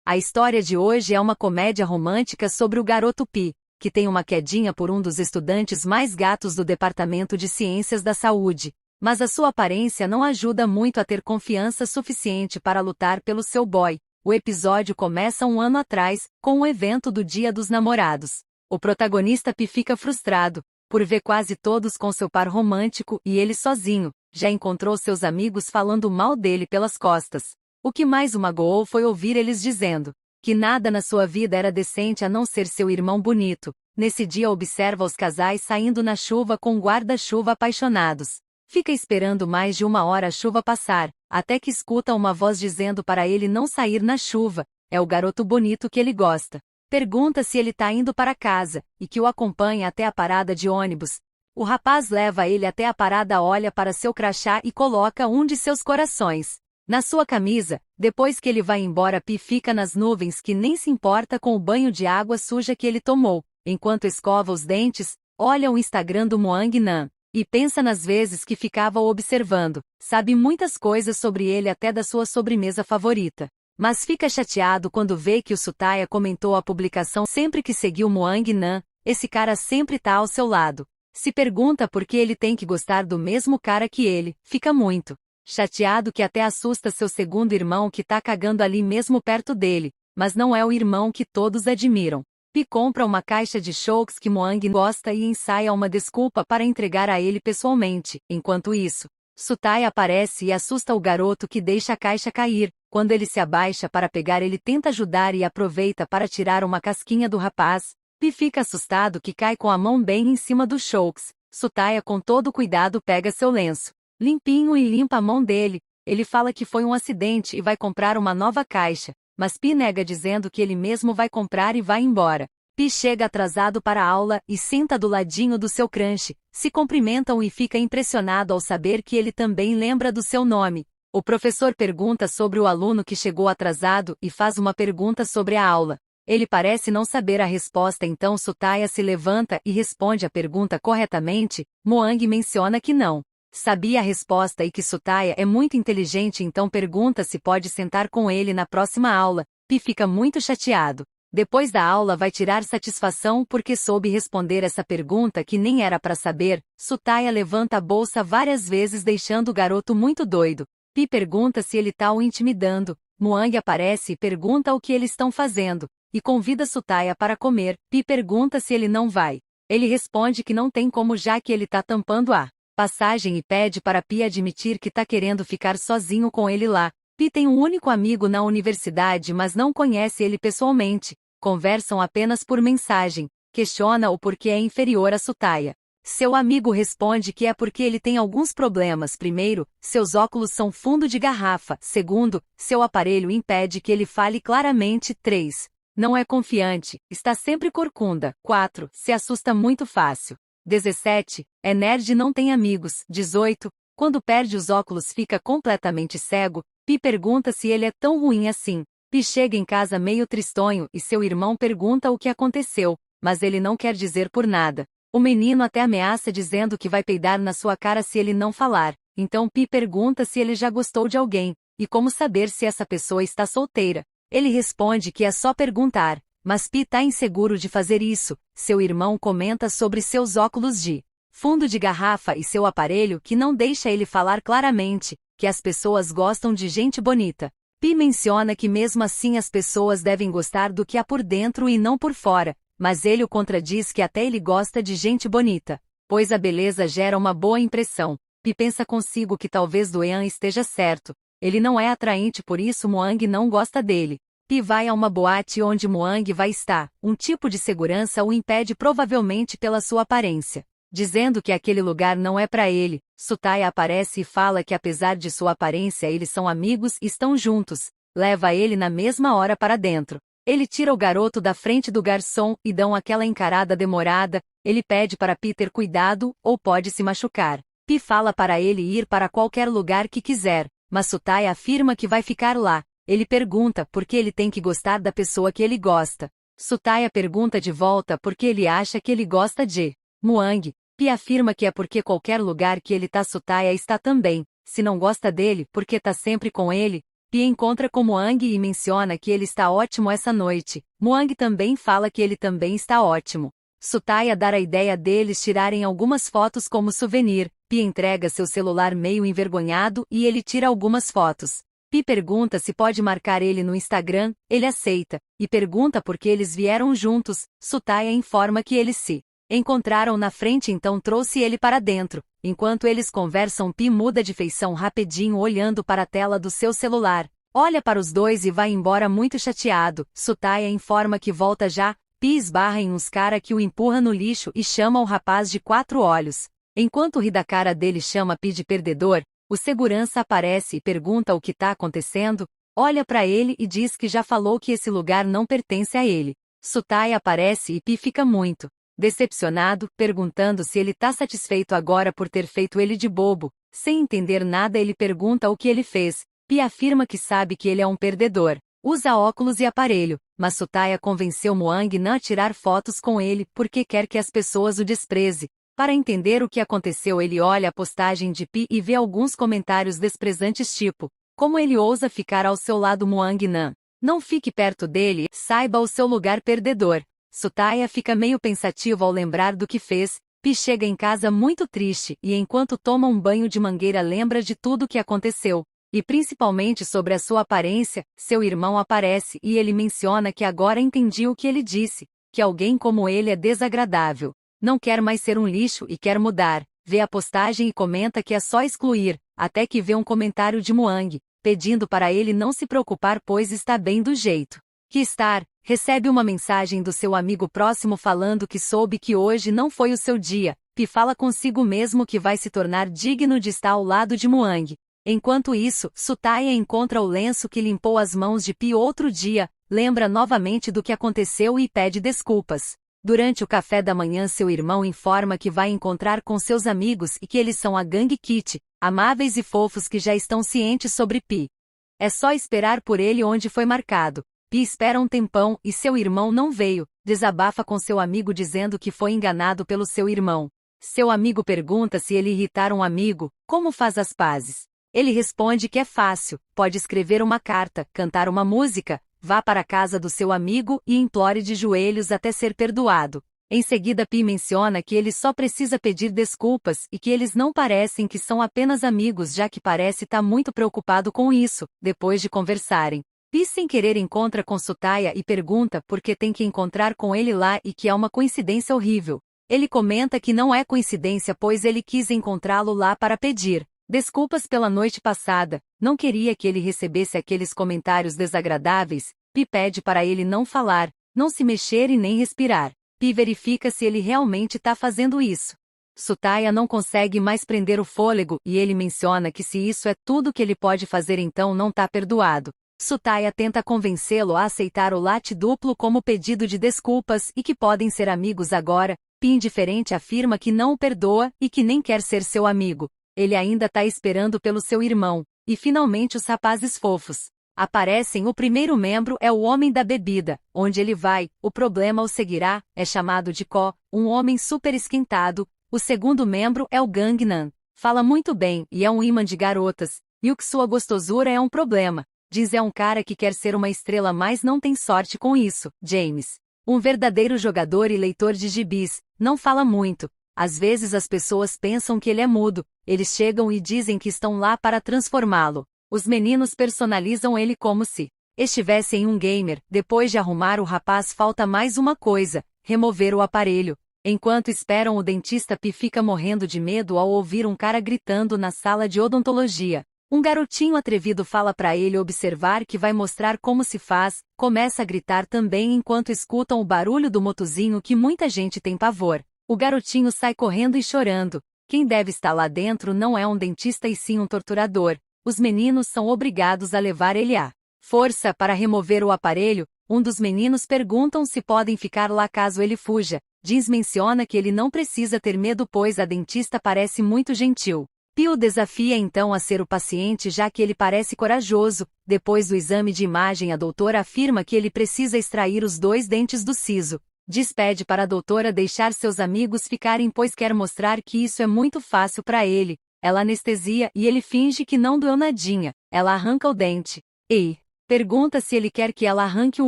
A história de hoje é uma comédia romântica sobre o garoto Pi, que tem uma quedinha por um dos estudantes mais gatos do Departamento de Ciências da Saúde, mas a sua aparência não ajuda muito a ter confiança suficiente para lutar pelo seu boy. O episódio começa um ano atrás, com o evento do Dia dos Namorados. O protagonista Pi fica frustrado, por ver quase todos com seu par romântico e ele sozinho, já encontrou seus amigos falando mal dele pelas costas. O que mais o magoou foi ouvir eles dizendo que nada na sua vida era decente a não ser seu irmão bonito. Nesse dia observa os casais saindo na chuva com guarda-chuva apaixonados. Fica esperando mais de uma hora a chuva passar, até que escuta uma voz dizendo para ele não sair na chuva. É o garoto bonito que ele gosta. Pergunta se ele está indo para casa, e que o acompanha até a parada de ônibus. O rapaz leva ele até a parada, olha para seu crachá e coloca um de seus corações na sua camisa. Depois que ele vai embora, Pi fica nas nuvens que nem se importa com o banho de água suja que ele tomou. Enquanto escova os dentes, olha o Instagram do Moang Nan e pensa nas vezes que ficava o observando. Sabe muitas coisas sobre ele, até da sua sobremesa favorita. Mas fica chateado quando vê que o Sutaya comentou a publicação sempre que seguiu Moang Nan. Esse cara sempre tá ao seu lado. Se pergunta por que ele tem que gostar do mesmo cara que ele. Fica muito chateado, que até assusta seu segundo irmão que tá cagando ali mesmo perto dele, mas não é o irmão que todos admiram. Pi compra uma caixa de chokes que Moang gosta e ensaia uma desculpa para entregar a ele pessoalmente. Enquanto isso, Sutaya aparece e assusta o garoto, que deixa a caixa cair. Quando ele se abaixa para pegar, ele tenta ajudar e aproveita para tirar uma casquinha do rapaz. Pi fica assustado, que cai com a mão bem em cima dos chokes. Sutaya, com todo cuidado, pega seu lenço limpinho e limpa a mão dele. Ele fala que foi um acidente e vai comprar uma nova caixa, mas Pi nega, dizendo que ele mesmo vai comprar e vai embora. Pi chega atrasado para a aula e senta do ladinho do seu crush. Se cumprimentam e fica impressionado ao saber que ele também lembra do seu nome. O professor pergunta sobre o aluno que chegou atrasado e faz uma pergunta sobre a aula. Ele parece não saber a resposta, então Sutaya se levanta e responde a pergunta corretamente. Moang menciona que não sabia a resposta e que Sutaya é muito inteligente, então pergunta se pode sentar com ele na próxima aula. Pi fica muito chateado. Depois da aula vai tirar satisfação porque soube responder essa pergunta que nem era para saber. Sutaya levanta a bolsa várias vezes, deixando o garoto muito doido. Pi pergunta se ele tá o intimidando. Moang aparece e pergunta o que eles estão fazendo, e convida Sutaya para comer. Pi pergunta se ele não vai. Ele responde que não tem como, já que ele tá tampando a passagem, e pede para Pi admitir que tá querendo ficar sozinho com ele lá. Pi tem um único amigo na universidade, mas não conhece ele pessoalmente. Conversam apenas por mensagem. Questiona o porquê é inferior a Sutaya. Seu amigo responde que é porque ele tem alguns problemas. Primeiro, seus óculos são fundo de garrafa. Segundo, seu aparelho impede que ele fale claramente. 3. Não é confiante, está sempre corcunda. 4. Se assusta muito fácil. 17. É nerd e não tem amigos. 18. Quando perde os óculos fica completamente cego. Pi pergunta se ele é tão ruim assim. Pi chega em casa meio tristonho e seu irmão pergunta o que aconteceu, mas ele não quer dizer por nada. O menino até ameaça, dizendo que vai peidar na sua cara se ele não falar. Então Pi pergunta se ele já gostou de alguém, e como saber se essa pessoa está solteira. Ele responde que é só perguntar. Mas Pi tá inseguro de fazer isso. Seu irmão comenta sobre seus óculos de fundo de garrafa e seu aparelho, que não deixa ele falar claramente, que as pessoas gostam de gente bonita. Pi menciona que mesmo assim as pessoas devem gostar do que há por dentro e não por fora, mas ele o contradiz, que até ele gosta de gente bonita, pois a beleza gera uma boa impressão. Pi pensa consigo que talvez Doyan esteja certo. Ele não é atraente, por isso Moang não gosta dele. Pi vai a uma boate onde Moang vai estar. Um tipo de segurança o impede, provavelmente pela sua aparência, dizendo que aquele lugar não é para ele. Sutaya aparece e fala que apesar de sua aparência eles são amigos e estão juntos. Leva ele na mesma hora para dentro. Ele tira o garoto da frente do garçom e dão aquela encarada demorada. Ele pede para Pi ter cuidado, ou pode se machucar. Pi fala para ele ir para qualquer lugar que quiser, mas Sutaya afirma que vai ficar lá. Ele pergunta por que ele tem que gostar da pessoa que ele gosta. Sutaya pergunta de volta por que ele acha que ele gosta de Moang. Pi afirma que é porque qualquer lugar que ele tá, Sutaya está também. Se não gosta dele, porque tá sempre com ele. Pi encontra com Muang e menciona que ele está ótimo essa noite. Muang também fala que ele também está ótimo. Sutaya dá a ideia deles tirarem algumas fotos como souvenir. Pi entrega seu celular meio envergonhado e ele tira algumas fotos. Pi pergunta se pode marcar ele no Instagram, ele aceita, e pergunta por que eles vieram juntos. Sutaya informa que eles se encontraram na frente, então trouxe ele para dentro. Enquanto eles conversam, Pi muda de feição rapidinho olhando para a tela do seu celular. Olha para os dois e vai embora muito chateado. Sutaya informa que volta já. Pi esbarra em uns cara que o empurra no lixo e chama o rapaz de 4 olhos. Enquanto ri da cara dele chama Pi de perdedor, o segurança aparece e pergunta o que tá acontecendo, olha para ele e diz que já falou que esse lugar não pertence a ele. Sutaya aparece e Pi fica muito decepcionado, perguntando se ele tá satisfeito agora por ter feito ele de bobo. Sem entender nada, ele pergunta o que ele fez. Pi afirma que sabe que ele é um perdedor. Usa óculos e aparelho, mas Sutaya convenceu Muang não a tirar fotos com ele porque quer que as pessoas o despreze. Para entender o que aconteceu, ele olha a postagem de Pi e vê alguns comentários desprezantes tipo: como ele ousa ficar ao seu lado, Muang Nan? Não fique perto dele, saiba o seu lugar, perdedor. Sutaya fica meio pensativo ao lembrar do que fez. Pi chega em casa muito triste e enquanto toma um banho de mangueira lembra de tudo o que aconteceu. E principalmente sobre a sua aparência. Seu irmão aparece e ele menciona que agora entendi o que ele disse, que alguém como ele é desagradável. Não quer mais ser um lixo e quer mudar. Vê a postagem e comenta que é só excluir, até que vê um comentário de Muang, pedindo para ele não se preocupar pois está bem do jeito que estar. Recebe uma mensagem do seu amigo próximo falando que soube que hoje não foi o seu dia. Pi fala consigo mesmo que vai se tornar digno de estar ao lado de Muang. Enquanto isso, Sutaya encontra o lenço que limpou as mãos de Pi outro dia, lembra novamente do que aconteceu e pede desculpas. Durante o café da manhã, seu irmão informa que vai encontrar com seus amigos e que eles são a Gangue Kit, amáveis e fofos que já estão cientes sobre Pi. É só esperar por ele onde foi marcado. Pi espera um tempão e seu irmão não veio, desabafa com seu amigo dizendo que foi enganado pelo seu irmão. Seu amigo pergunta se ele irritar um amigo, como faz as pazes. Ele responde que é fácil, pode escrever uma carta, cantar uma música, vá para a casa do seu amigo e implore de joelhos até ser perdoado. Em seguida, Pi menciona que ele só precisa pedir desculpas e que eles não parecem que são apenas amigos, já que parece estar muito preocupado com isso. Depois de conversarem, Pi sem querer encontra com Sutaya e pergunta por que tem que encontrar com ele lá e que é uma coincidência horrível. Ele comenta que não é coincidência pois ele quis encontrá-lo lá para pedir desculpas pela noite passada, não queria que ele recebesse aqueles comentários desagradáveis. Pi pede para ele não falar, não se mexer e nem respirar. Pi verifica se ele realmente está fazendo isso. Sutaya não consegue mais prender o fôlego e ele menciona que se isso é tudo que ele pode fazer então não está perdoado. Sutaya tenta convencê-lo a aceitar o latte duplo como pedido de desculpas e que podem ser amigos agora. Pi indiferente afirma que não o perdoa e que nem quer ser seu amigo. Ele ainda está esperando pelo seu irmão. E finalmente os rapazes fofos aparecem. O primeiro membro é o homem da bebida. Onde ele vai, o problema o seguirá, é chamado de Ko, um homem super esquentado. O segundo membro é o Gangnam. Fala muito bem e é um imã de garotas. E o que sua gostosura é um problema. Diz é um cara que quer ser uma estrela mas não tem sorte com isso. James, um verdadeiro jogador e leitor de gibis, não fala muito. Às vezes as pessoas pensam que ele é mudo. Eles chegam e dizem que estão lá para transformá-lo. Os meninos personalizam ele como se estivesse em um gamer. Depois de arrumar o rapaz falta mais uma coisa, remover o aparelho. Enquanto esperam o dentista, Pi fica morrendo de medo ao ouvir um cara gritando na sala de odontologia. Um garotinho atrevido fala para ele observar que vai mostrar como se faz, começa a gritar também enquanto escutam o barulho do motozinho que muita gente tem pavor. O garotinho sai correndo e chorando. Quem deve estar lá dentro não é um dentista e sim um torturador. Os meninos são obrigados a levar ele à força para remover o aparelho. Um dos meninos perguntam se podem ficar lá caso ele fuja. Jeans menciona que ele não precisa ter medo pois a dentista parece muito gentil. Pi o desafia então a ser o paciente já que ele parece corajoso. Depois do exame de imagem a doutora afirma que ele precisa extrair os 2 dentes do siso. Diz pede para a doutora deixar seus amigos ficarem pois quer mostrar que isso é muito fácil para ele. Ela anestesia e ele finge que não doeu nadinha. Ela arranca o dente. Ei, pergunta se ele quer que ela arranque o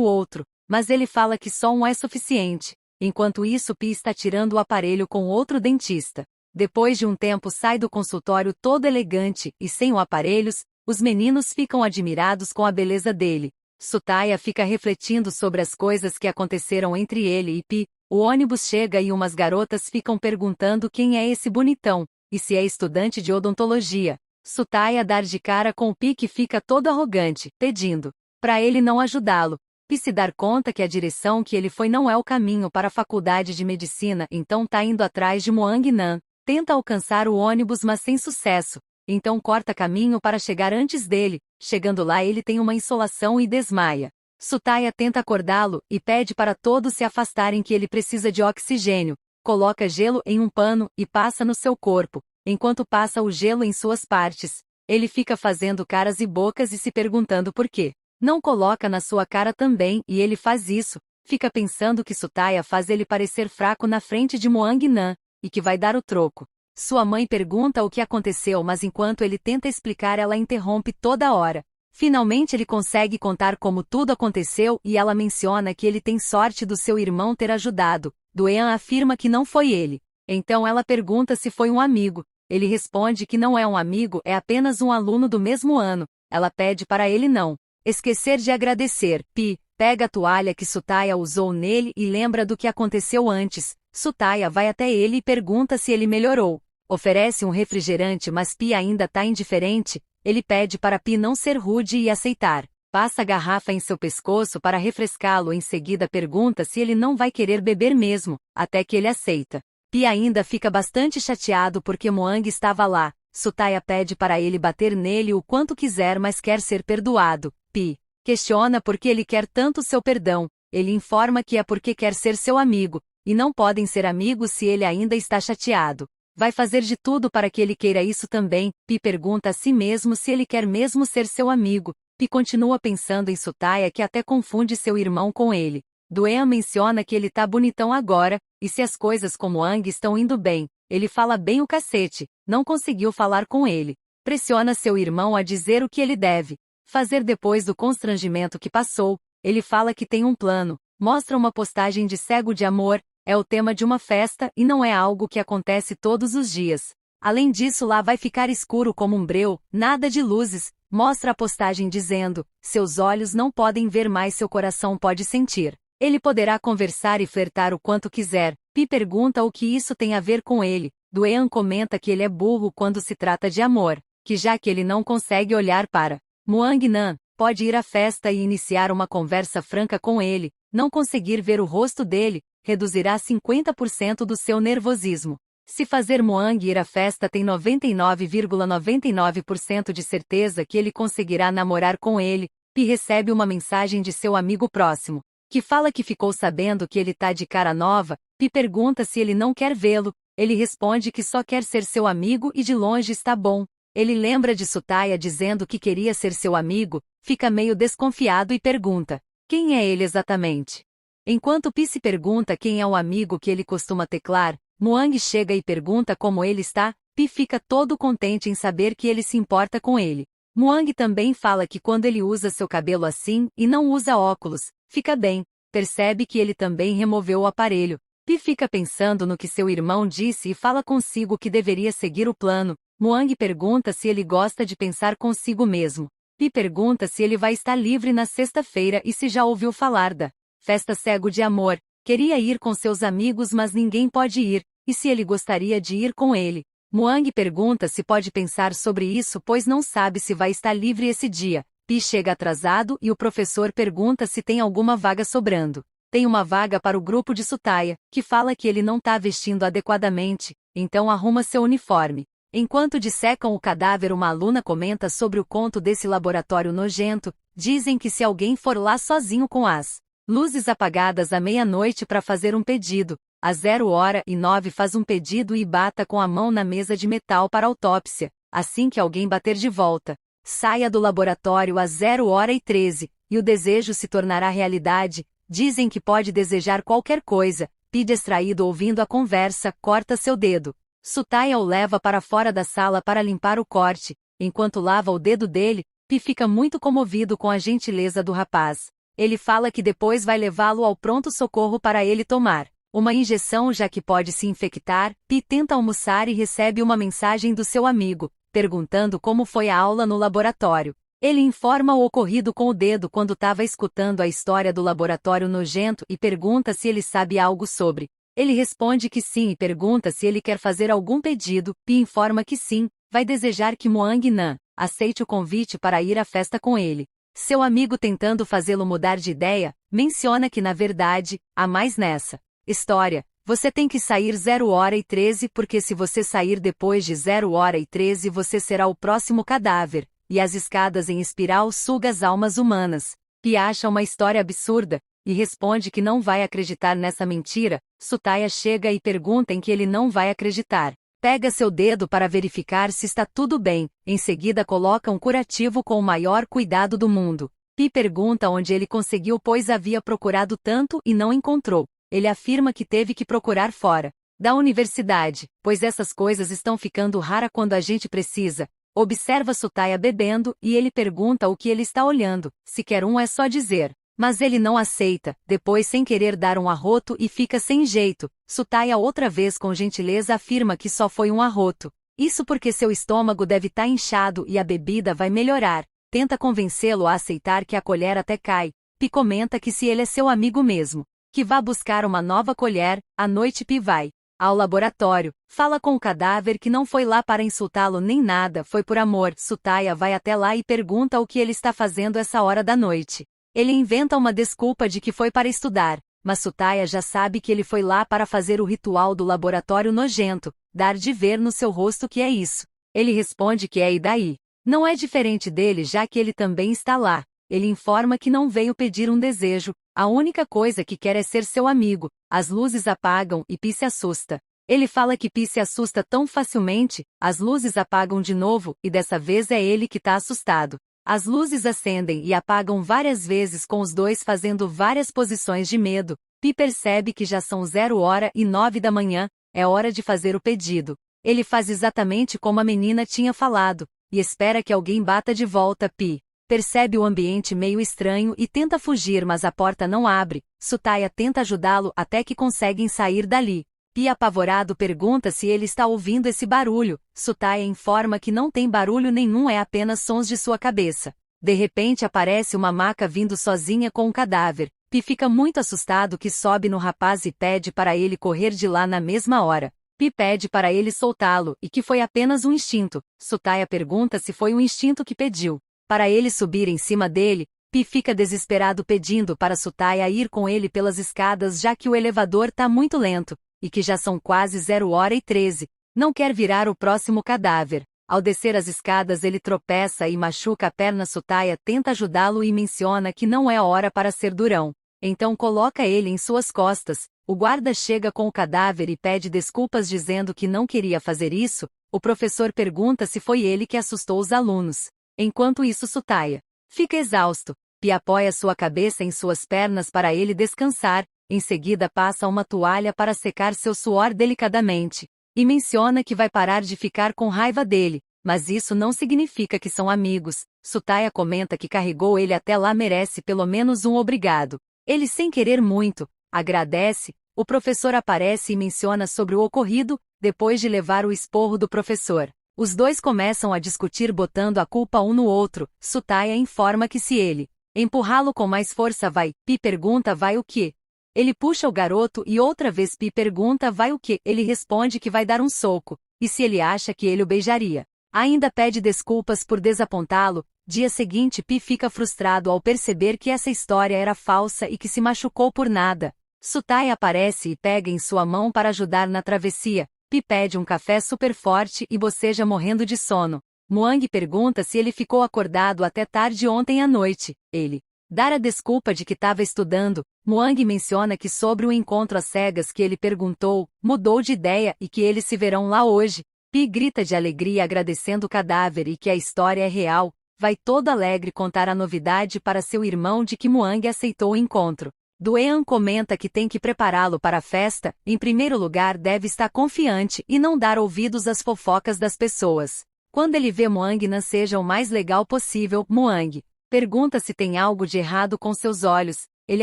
outro, mas ele fala que só um é suficiente. Enquanto isso, Pi está tirando o aparelho com outro dentista. Depois de um tempo sai do consultório todo elegante e sem o aparelhos, os meninos ficam admirados com a beleza dele. Sutaya fica refletindo sobre as coisas que aconteceram entre ele e Pi. O ônibus chega e umas garotas ficam perguntando quem é esse bonitão, e se é estudante de odontologia. Sutaya dá de cara com o Pi que fica todo arrogante, pedindo para ele não ajudá-lo. Pi se dar conta que a direção que ele foi não é o caminho para a faculdade de medicina, então tá indo atrás de Moang Nan. Tenta alcançar o ônibus mas sem sucesso, então corta caminho para chegar antes dele. Chegando lá ele tem uma insolação e desmaia. Sutaya tenta acordá-lo e pede para todos se afastarem que ele precisa de oxigênio. Coloca gelo em um pano e passa no seu corpo, enquanto passa o gelo em suas partes. Ele fica fazendo caras e bocas e se perguntando por quê. Não coloca na sua cara também e ele faz isso. Fica pensando que Sutaya faz ele parecer fraco na frente de Moang Nan, e que vai dar o troco. Sua mãe pergunta o que aconteceu mas enquanto ele tenta explicar ela interrompe toda hora. Finalmente ele consegue contar como tudo aconteceu e ela menciona que ele tem sorte do seu irmão ter ajudado. Duan afirma que não foi ele. Então ela pergunta se foi um amigo. Ele responde que não é um amigo, é apenas um aluno do mesmo ano. Ela pede para ele não esquecer de agradecer. Pi pega a toalha que Sutaya usou nele e lembra do que aconteceu antes. Sutaya vai até ele e pergunta se ele melhorou. Oferece um refrigerante mas Pi ainda tá indiferente. Ele pede para Pi não ser rude e aceitar. Passa a garrafa em seu pescoço para refrescá-lo. Em seguida pergunta se ele não vai querer beber mesmo, até que ele aceita. Pi ainda fica bastante chateado porque Moang estava lá. Sutaya pede para ele bater nele o quanto quiser mas quer ser perdoado. Pi questiona por que ele quer tanto seu perdão. Ele informa que é porque quer ser seu amigo, e não podem ser amigos se ele ainda está chateado. Vai fazer de tudo para que ele queira isso também. Pi pergunta a si mesmo se ele quer mesmo ser seu amigo. Pi continua pensando em Sutaya que até confunde seu irmão com ele. Duan menciona que ele tá bonitão agora, e se as coisas com Moang estão indo bem, ele fala bem o cacete, não conseguiu falar com ele. Pressiona seu irmão a dizer o que ele deve fazer depois do constrangimento que passou. Ele fala que tem um plano, mostra uma postagem de cego de amor, é o tema de uma festa e não é algo que acontece todos os dias. Além disso lá vai ficar escuro como um breu, nada de luzes, mostra a postagem dizendo, seus olhos não podem ver mais seu coração pode sentir. Ele poderá conversar e flertar o quanto quiser. Pi pergunta o que isso tem a ver com ele. Duan comenta que ele é burro quando se trata de amor, que já que ele não consegue olhar para Moang Nan, pode ir à festa e iniciar uma conversa franca com ele, não conseguir ver o rosto dele, reduzirá 50% do seu nervosismo. Se fazer Moang ir à festa tem 99,99% de certeza que ele conseguirá namorar com ele. Pi recebe uma mensagem de seu amigo próximo, que fala que ficou sabendo que ele tá de cara nova. Pi pergunta se ele não quer vê-lo, ele responde que só quer ser seu amigo e de longe está bom. Ele lembra de Sutaya dizendo que queria ser seu amigo, fica meio desconfiado e pergunta, quem é ele exatamente? Enquanto Pi se pergunta quem é o amigo que ele costuma teclar, Moang chega e pergunta como ele está. Pi fica todo contente em saber que ele se importa com ele. Moang também fala que quando ele usa seu cabelo assim, e não usa óculos, fica bem. Percebe que ele também removeu o aparelho. Pi fica pensando no que seu irmão disse e fala consigo que deveria seguir o plano. Moang pergunta se ele gosta de pensar consigo mesmo. Pi pergunta se ele vai estar livre na sexta-feira e se já ouviu falar da festa cego de amor. Queria ir com seus amigos mas ninguém pode ir, e se ele gostaria de ir com ele. Moang pergunta se pode pensar sobre isso pois não sabe se vai estar livre esse dia. Pi chega atrasado e o professor pergunta se tem alguma vaga sobrando. Tem uma vaga para o grupo de Sutaya, que fala que ele não tá vestindo adequadamente, então arruma seu uniforme. Enquanto dissecam o cadáver uma aluna comenta sobre o conto desse laboratório nojento. Dizem que se alguém for lá sozinho com as luzes apagadas à meia-noite para fazer um pedido, às 0h09 faz um pedido e bata com a mão na mesa de metal para autópsia, assim que alguém bater de volta. Saia do laboratório às 0h13, e o desejo se tornará realidade. Dizem que pode desejar qualquer coisa. Pi distraído ouvindo a conversa, corta seu dedo. Sutaya o leva para fora da sala para limpar o corte. Enquanto lava o dedo dele, Pi fica muito comovido com a gentileza do rapaz. Ele fala que depois vai levá-lo ao pronto-socorro para ele tomar uma injeção, já que pode se infectar. Pi tenta almoçar e recebe uma mensagem do seu amigo, perguntando como foi a aula no laboratório. Ele informa o ocorrido com o dedo quando estava escutando a história do laboratório nojento e pergunta se ele sabe algo sobre. Ele responde que sim e pergunta se ele quer fazer algum pedido. Pi informa que sim, vai desejar que Muang-nan aceite o convite para ir à festa com ele. Seu amigo, tentando fazê-lo mudar de ideia, menciona que na verdade, há mais nessa história. Você tem que sair 0h13 porque se você sair depois de 0h13 você será o próximo cadáver, e as escadas em espiral sugam as almas humanas. Pi acha uma história absurda, e responde que não vai acreditar nessa mentira. Sutaya chega e pergunta em que ele não vai acreditar. Pega seu dedo para verificar se está tudo bem, em seguida coloca um curativo com o maior cuidado do mundo. Pi pergunta onde ele conseguiu, pois havia procurado tanto e não encontrou. Ele afirma que teve que procurar fora da universidade, pois essas coisas estão ficando raras quando a gente precisa. Observa Sutaya bebendo e ele pergunta o que ele está olhando. Se quer um é só dizer. Mas ele não aceita, depois sem querer dar um arroto e fica sem jeito. Sutaya outra vez com gentileza afirma que só foi um arroto. Isso porque seu estômago deve estar inchado e a bebida vai melhorar. Tenta convencê-lo a aceitar que a colher até cai. Pi comenta que se ele é seu amigo mesmo, que vá buscar uma nova colher. À noite Pi vai ao laboratório, fala com o cadáver que não foi lá para insultá-lo nem nada, foi por amor. Sutaya vai até lá e pergunta o que ele está fazendo essa hora da noite. Ele inventa uma desculpa de que foi para estudar, mas Sutaya já sabe que ele foi lá para fazer o ritual do laboratório nojento, dar de ver no seu rosto que é isso. Ele responde que é e daí? Não é diferente dele, já que ele também está lá. Ele informa que não veio pedir um desejo, a única coisa que quer é ser seu amigo. As luzes apagam e Pi se assusta. Ele fala que Pi se assusta tão facilmente, as luzes apagam de novo e dessa vez é ele que está assustado. As luzes acendem e apagam várias vezes com os dois fazendo várias posições de medo. Pi percebe que já são 0h09 da manhã, é hora de fazer o pedido. Ele faz exatamente como a menina tinha falado, e espera que alguém bata de volta. Pi percebe o ambiente meio estranho e tenta fugir, mas a porta não abre. Sutaya tenta ajudá-lo até que conseguem sair dali. Pi, apavorado, pergunta se ele está ouvindo esse barulho. Sutaya informa que não tem barulho nenhum, é apenas sons de sua cabeça. De repente aparece uma maca vindo sozinha com um cadáver. Pi fica muito assustado, que sobe no rapaz e pede para ele correr de lá na mesma hora. Pi pede para ele soltá-lo e que foi apenas um instinto. Sutaya pergunta se foi um instinto que pediu para ele subir em cima dele. Pi fica desesperado pedindo para Sutaya ir com ele pelas escadas, já que o elevador tá muito lento, e que já são quase 0h13. Não quer virar o próximo cadáver. Ao descer as escadas ele tropeça e machuca a perna. Sutaya tenta ajudá-lo e menciona que não é a hora para ser durão. Então coloca ele em suas costas. O guarda chega com o cadáver e pede desculpas dizendo que não queria fazer isso. O professor pergunta se foi ele que assustou os alunos. Enquanto isso Sutaya fica exausto. Pi apoia sua cabeça em suas pernas para ele descansar. Em seguida passa uma toalha para secar seu suor delicadamente. E menciona que vai parar de ficar com raiva dele, mas isso não significa que são amigos. Sutaya comenta que carregou ele até lá, merece pelo menos um obrigado. Ele, sem querer muito, agradece. O professor aparece e menciona sobre o ocorrido, depois de levar o esporro do professor. Os dois começam a discutir, botando a culpa um no outro. Sutaya informa que se ele empurrá-lo com mais força vai. Pi pergunta vai o quê? Ele puxa o garoto e outra vez Pi pergunta vai o quê? Ele responde que vai dar um soco, e se ele acha que ele o beijaria. Ainda pede desculpas por desapontá-lo. Dia seguinte Pi fica frustrado ao perceber que essa história era falsa e que se machucou por nada. Sutaya aparece e pega em sua mão para ajudar na travessia. Pi pede um café super forte e boceja morrendo de sono. Muang pergunta se ele ficou acordado até tarde ontem à noite. Ele dar a desculpa de que estava estudando. Muang menciona que sobre o encontro às cegas que ele perguntou, mudou de ideia e que eles se verão lá hoje. Pi grita de alegria agradecendo o cadáver e que a história é real. Vai todo alegre contar a novidade para seu irmão de que Muang aceitou o encontro. Duean comenta que tem que prepará-lo para a festa. Em primeiro lugar, deve estar confiante e não dar ouvidos às fofocas das pessoas. Quando ele vê Muang Nan seja o mais legal possível, Muang pergunta se tem algo de errado com seus olhos. Ele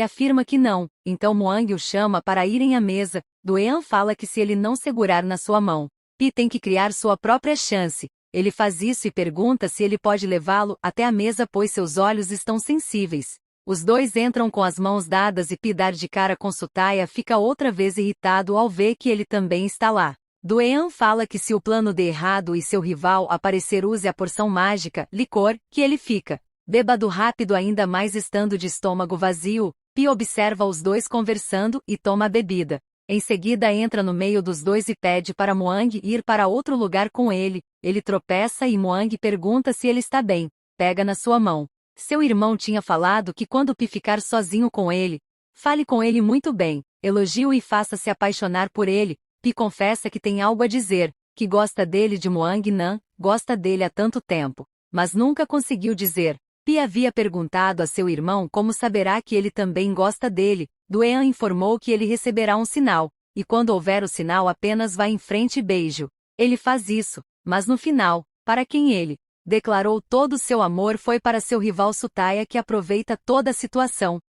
afirma que não, então Muang o chama para irem à mesa. Do-ean fala que se ele não segurar na sua mão, Pi tem que criar sua própria chance. Ele faz isso e pergunta se ele pode levá-lo até a mesa pois seus olhos estão sensíveis. Os dois entram com as mãos dadas e Pi dar de cara com Sutaya fica outra vez irritado ao ver que ele também está lá. Do-ean fala que se o plano dê errado e seu rival aparecer use a porção mágica, licor, que ele fica bêbado rápido ainda mais estando de estômago vazio. Pi observa os dois conversando e toma a bebida. Em seguida entra no meio dos dois e pede para Muang ir para outro lugar com ele. Ele tropeça e Muang pergunta se ele está bem. Pega na sua mão. Seu irmão tinha falado que quando Pi ficar sozinho com ele, fale com ele muito bem, elogie-o e faça-se apaixonar por ele. Pi confessa que tem algo a dizer, que gosta dele de Muang Nan, gosta dele há tanto tempo, mas nunca conseguiu dizer. Pi havia perguntado a seu irmão como saberá que ele também gosta dele. Do-ean informou que ele receberá um sinal, e quando houver o sinal apenas vá em frente e beijo. Ele faz isso, mas no final, para quem ele declarou todo o seu amor foi para seu rival Sutaya que aproveita toda a situação.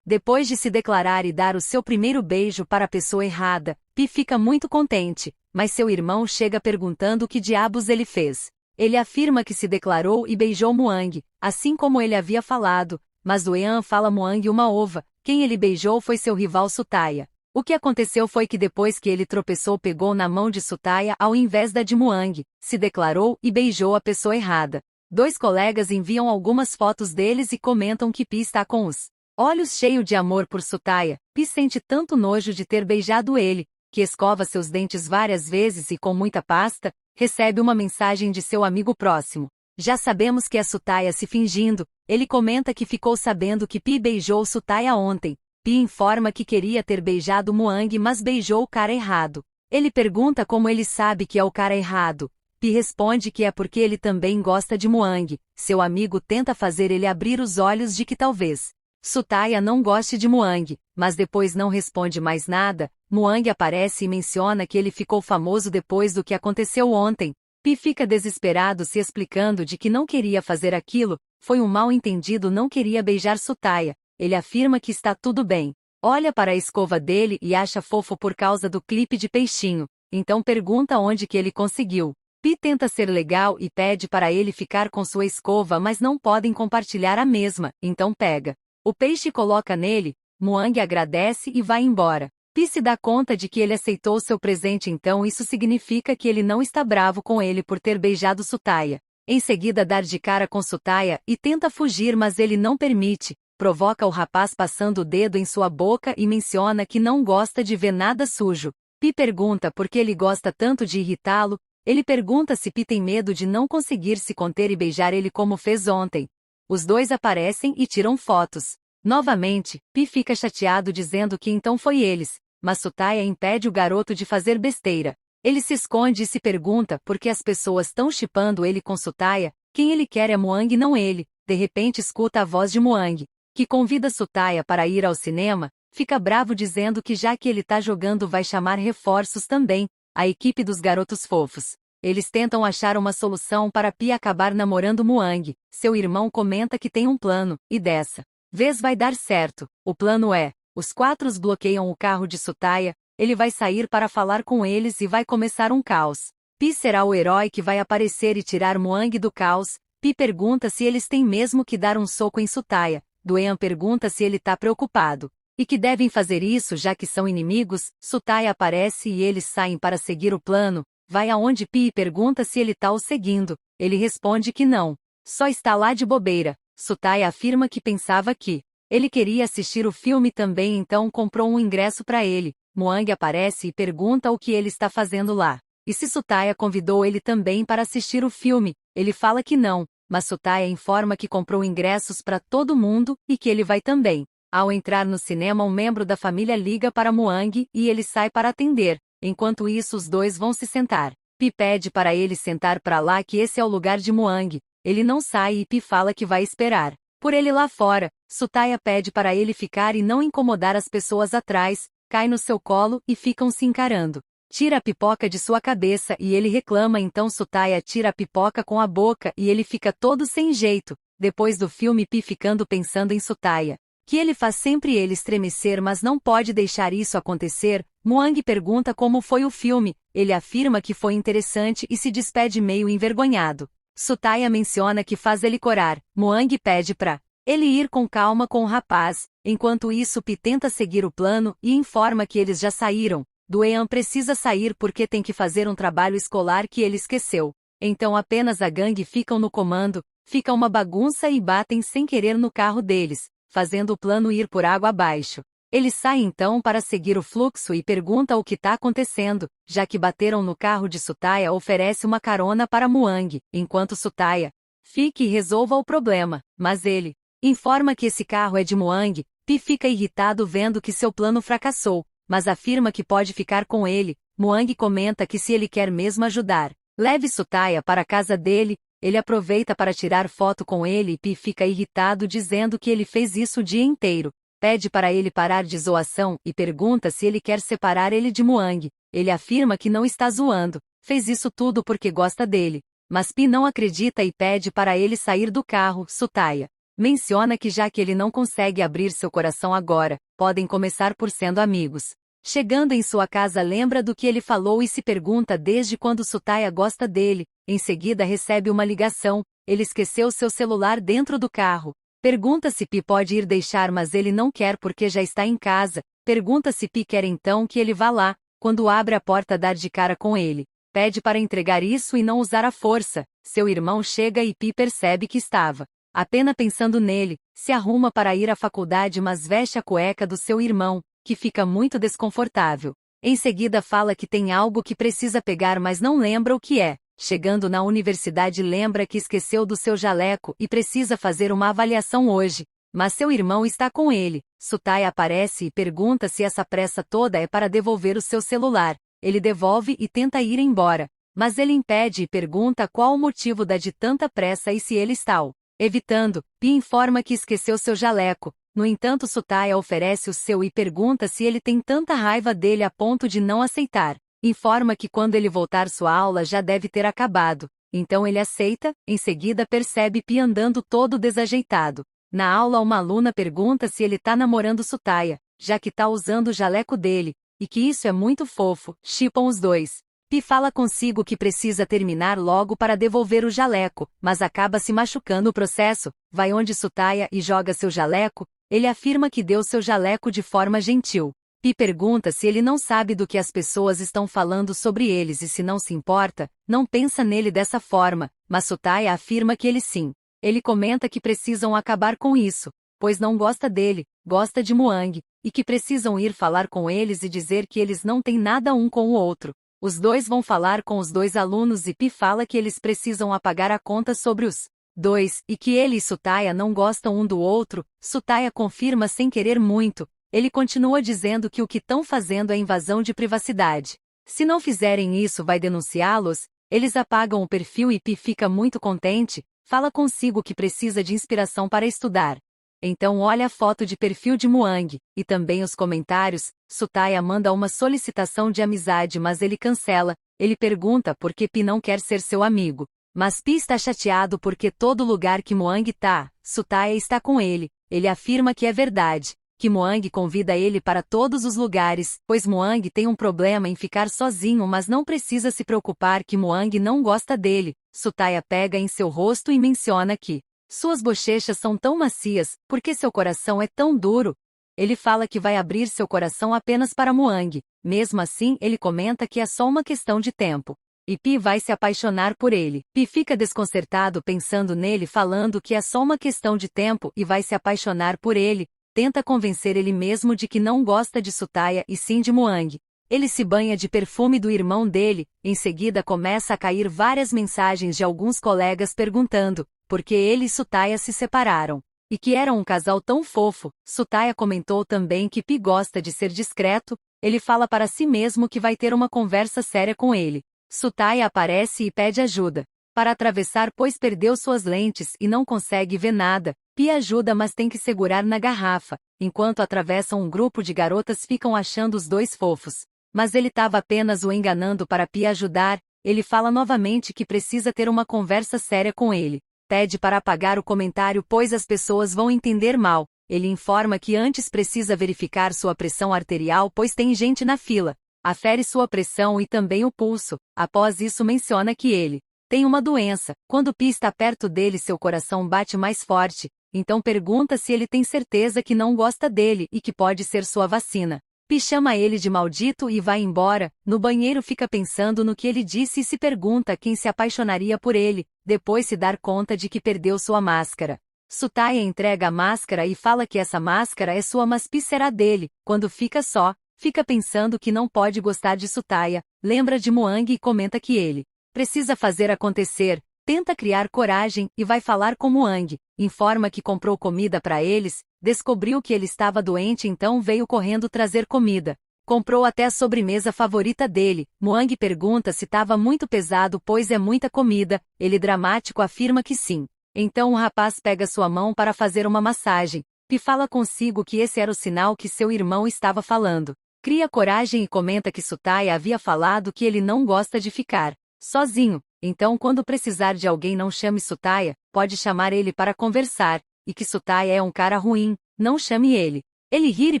Depois de se declarar e dar o seu primeiro beijo para a pessoa errada, Pi fica muito contente, mas seu irmão chega perguntando o que diabos ele fez. Ele afirma que se declarou e beijou Muang, assim como ele havia falado, mas Do-ean fala Muang uma ova, quem ele beijou foi seu rival Sutaya. O que aconteceu foi que depois que ele tropeçou pegou na mão de Sutaya ao invés da de Muang, se declarou e beijou a pessoa errada. Dois colegas enviam algumas fotos deles e comentam que Pi está com os olhos cheios de amor por Sutaya. Pi sente tanto nojo de ter beijado ele, que escova seus dentes várias vezes e com muita pasta, recebe uma mensagem de seu amigo próximo. Já sabemos que é Sutaya se fingindo. Ele comenta que ficou sabendo que Pi beijou Sutaya ontem. Pi informa que queria ter beijado Muang mas beijou o cara errado. Ele pergunta como ele sabe que é o cara errado. Pi responde que é porque ele também gosta de Muang. Seu amigo tenta fazer ele abrir os olhos de que talvez Sutaya não goste de Muang, mas depois não responde mais nada. Muang aparece e menciona que ele ficou famoso depois do que aconteceu ontem. Pi fica desesperado se explicando de que não queria fazer aquilo, foi um mal-entendido, não queria beijar Sutaya. Ele afirma que está tudo bem. Olha para a escova dele e acha fofo por causa do clipe de peixinho, então pergunta onde que ele conseguiu. Pi tenta ser legal e pede para ele ficar com sua escova mas não podem compartilhar a mesma, então pega o peixe e coloca nele. Muang agradece e vai embora. Pi se dá conta de que ele aceitou seu presente, então isso significa que ele não está bravo com ele por ter beijado Sutaya. Em seguida dar de cara com Sutaya e tenta fugir mas ele não permite, provoca o rapaz passando o dedo em sua boca e menciona que não gosta de ver nada sujo. Pi pergunta por que ele gosta tanto de irritá-lo. Ele pergunta se Pi tem medo de não conseguir se conter e beijar ele como fez ontem. Os dois aparecem e tiram fotos. Novamente, Pi fica chateado dizendo que então foi eles, mas Sutaya impede o garoto de fazer besteira. Ele se esconde e se pergunta por que as pessoas estão chipando ele com Sutaya, quem ele quer é Muang não ele. De repente escuta a voz de Muang, que convida Sutaya para ir ao cinema, fica bravo dizendo que já que ele tá jogando vai chamar reforços também, a equipe dos garotos fofos. Eles tentam achar uma solução para Pi acabar namorando Muang. Seu irmão comenta que tem um plano, e dessa vez vai dar certo. O plano é, os quatro bloqueiam o carro de Sutaya, ele vai sair para falar com eles e vai começar um caos. Pi será o herói que vai aparecer e tirar Muang do caos. Pi pergunta se eles têm mesmo que dar um soco em Sutaya. Do-ean pergunta se ele tá preocupado, e que devem fazer isso já que são inimigos. Sutaya aparece e eles saem para seguir o plano. Vai aonde Pi pergunta se ele tá o seguindo. Ele responde que não, só está lá de bobeira. Sutaya afirma que pensava que ele queria assistir o filme também, então comprou um ingresso para ele. Muang aparece e pergunta o que ele está fazendo lá. E se Sutaya convidou ele também para assistir o filme. Ele fala que não, mas Sutaya informa que comprou ingressos para todo mundo e que ele vai também. Ao entrar no cinema, um membro da família liga para Muang e ele sai para atender. Enquanto isso, os dois vão se sentar. Pi pede para ele sentar para lá que esse é o lugar de Muang. Ele não sai e Pi fala que vai esperar por ele lá fora. Sutaya pede para ele ficar e não incomodar as pessoas atrás, cai no seu colo e ficam se encarando. tira a pipoca de sua cabeça e ele reclama, então Sutaya tira a pipoca com a boca e ele fica todo sem jeito. Depois do filme, Pi ficando pensando em Sutaya, que ele faz sempre ele estremecer, mas não pode deixar isso acontecer. Muang pergunta como foi o filme, ele afirma que foi interessante e se despede meio envergonhado. Sutaya menciona que faz ele corar. Muang pede pra ele ir com calma com o rapaz. Enquanto isso, Pi tenta seguir o plano e informa que eles já saíram. Doean precisa sair porque tem que fazer um trabalho escolar que ele esqueceu. Então apenas a gangue ficam no comando, fica uma bagunça e batem sem querer no carro deles, fazendo o plano ir por água abaixo. Ele sai então para seguir o fluxo e pergunta o que está acontecendo, já que bateram no carro de Sutaya, oferece uma carona para Muang, enquanto Sutaya fique e resolva o problema, mas ele informa que esse carro é de Muang. Pi fica irritado vendo que seu plano fracassou, mas afirma que pode ficar com ele. Muang comenta que se ele quer mesmo ajudar, leve Sutaya para a casa dele. Ele aproveita para tirar foto com ele e Pi fica irritado dizendo que ele fez isso o dia inteiro. Pede para ele parar de zoação e pergunta se ele quer separar ele de Muang. Ele afirma que não está zoando, fez isso tudo porque gosta dele. Mas Pi não acredita e pede para ele sair do carro. Sutaya menciona que já que ele não consegue abrir seu coração agora, podem começar por sendo amigos. Chegando em sua casa, lembra do que ele falou e se pergunta desde quando Sutaya gosta dele. Em seguida recebe uma ligação, ele esqueceu seu celular dentro do carro. Pergunta se Pi pode ir deixar, mas ele não quer porque já está em casa. Pergunta se Pi quer então que ele vá lá. Quando abre a porta, dar de cara com ele. Pede para entregar isso e não usar a força. Seu irmão chega e Pi percebe que estava apenas pensando nele. Se arruma para ir à faculdade, mas veste a cueca do seu irmão, que fica muito desconfortável. Em seguida fala que tem algo que precisa pegar, mas não lembra o que é. Chegando na universidade, lembra que esqueceu do seu jaleco e precisa fazer uma avaliação hoje. Mas seu irmão está com ele. Sutaya aparece e pergunta se essa pressa toda é para devolver o seu celular. Ele devolve e tenta ir embora, mas ele impede e pergunta qual o motivo de tanta pressa e se ele está evitando. Pi informa que esqueceu seu jaleco. No entanto, Sutaya oferece o seu e pergunta se ele tem tanta raiva dele a ponto de não aceitar. Informa que quando ele voltar sua aula já deve ter acabado. Então ele aceita. Em seguida percebe Pi andando todo desajeitado. Na aula, uma aluna pergunta se ele tá namorando Sutaya, já que tá usando o jaleco dele, e que isso é muito fofo. Shippam os dois. Pi fala consigo que precisa terminar logo para devolver o jaleco, mas acaba se machucando no processo. Vai onde Sutaya e joga seu jaleco. Ele afirma que deu seu jaleco de forma gentil. Pi pergunta se ele não sabe do que as pessoas estão falando sobre eles e se não se importa, não pensa nele dessa forma, mas Sutaya afirma que ele sim. Ele comenta que precisam acabar com isso, pois não gosta dele, gosta de Muang, e que precisam ir falar com eles e dizer que eles não têm nada um com o outro. Os dois vão falar com os dois alunos e Pi fala que eles precisam apagar a conta sobre os dois, e que ele e Sutaya não gostam um do outro. Sutaya confirma sem querer muito. Ele continua dizendo que o que estão fazendo é invasão de privacidade. Se não fizerem isso, vai denunciá-los. Eles apagam o perfil e Pi fica muito contente, fala consigo que precisa de inspiração para estudar. Então olha a foto de perfil de Muang, e também os comentários. Sutaya manda uma solicitação de amizade, mas ele cancela. Ele pergunta por que Pi não quer ser seu amigo. Mas Pi está chateado porque todo lugar que Muang tá, Sutaya está com ele. Ele afirma que é verdade, que Muang convida ele para todos os lugares, pois Muang tem um problema em ficar sozinho, mas não precisa se preocupar que Muang não gosta dele. Sutaya pega em seu rosto e menciona que suas bochechas são tão macias, porque seu coração é tão duro. Ele fala que vai abrir seu coração apenas para Muang. Mesmo assim, ele comenta que é só uma questão de tempo. E Pi vai se apaixonar por ele. Pi fica desconcertado pensando nele falando que é só uma questão de tempo e vai se apaixonar por ele. Tenta convencer ele mesmo de que não gosta de Sutaya e sim de Muang. Ele se banha de perfume do irmão dele. Em seguida começa a cair várias mensagens de alguns colegas perguntando por que ele e Sutaya se separaram, e que eram um casal tão fofo. Sutaya comentou também que Pi gosta de ser discreto. Ele fala para si mesmo que vai ter uma conversa séria com ele. Sutaya aparece e pede ajuda para atravessar, pois perdeu suas lentes e não consegue ver nada. Pi ajuda, mas tem que segurar na garrafa. Enquanto atravessam, um grupo de garotas ficam achando os dois fofos. Mas ele estava apenas o enganando para Pi ajudar. Ele fala novamente que precisa ter uma conversa séria com ele. Pede para apagar o comentário pois as pessoas vão entender mal. Ele informa que antes precisa verificar sua pressão arterial pois tem gente na fila. Afere sua pressão e também o pulso. Após isso menciona que ele tem uma doença. Quando Pi está perto dele seu coração bate mais forte. Então pergunta se ele tem certeza que não gosta dele e que pode ser sua vacina. Pi chama ele de maldito e vai embora. No banheiro fica pensando no que ele disse e se pergunta quem se apaixonaria por ele, depois se dar conta de que perdeu sua máscara. Sutaya entrega a máscara e fala que essa máscara é sua mas Pi será dele. Quando fica só, fica pensando que não pode gostar de Sutaya, lembra de Moang e comenta que ele precisa fazer acontecer. Tenta criar coragem e vai falar com Moang, informa que comprou comida para eles, descobriu que ele estava doente então veio correndo trazer comida. Comprou até a sobremesa favorita dele. Moang pergunta se estava muito pesado pois é muita comida, ele dramático afirma que sim. Então o rapaz pega sua mão para fazer uma massagem. Pi fala consigo que esse era o sinal que seu irmão estava falando. Cria coragem e comenta que Sutaya havia falado que ele não gosta de ficar sozinho. Então quando precisar de alguém não chame Sutaya, pode chamar ele para conversar, e que Sutaya é um cara ruim, não chame ele. Ele ri e